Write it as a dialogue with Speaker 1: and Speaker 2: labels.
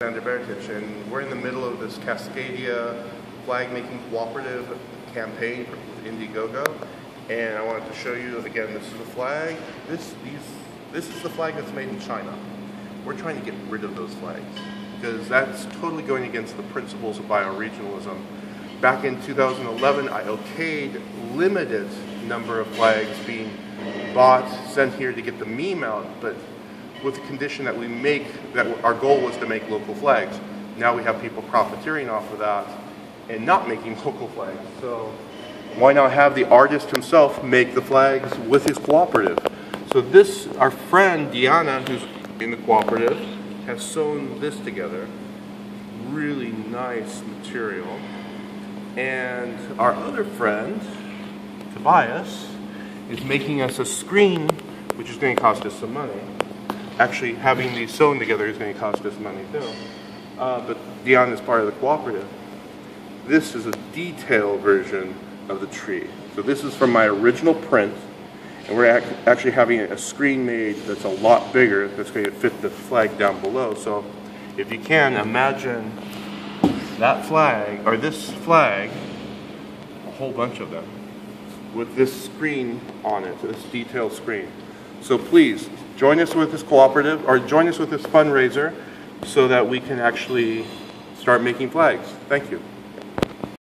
Speaker 1: Alexander Bertich, and we're in the middle of this Cascadia flag-making cooperative campaign with Indiegogo, and I wanted to show you again. This is the flag. This is the flag that's made in China. We're trying to get rid of those flags because that's totally going against the principles of bioregionalism. Back in 2011, I okayed limited number of flags being bought, sent here to get the meme out, but with the condition that our goal was to make local flags. Now we have people profiteering off of that and not making local flags. So why not have the artist himself make the flags with his cooperative? So this, our friend Diana, who's in the cooperative, has sewn this together. Really nice material. And our other friend, Tobias, is making us a screen, which is going to cost us some money. Actually, having these sewn together is going to cost us money too. But Dion is part of the cooperative. This is a detailed version of the tree. So this is from my original print, and we're actually having a screen made that's a lot bigger that's going to fit the flag down below. So if you can, imagine that flag, or this flag, a whole bunch of them, with this screen on it, this detailed screen. So please, join us with this cooperative, or join us with this fundraiser so that we can actually start making flags. Thank you.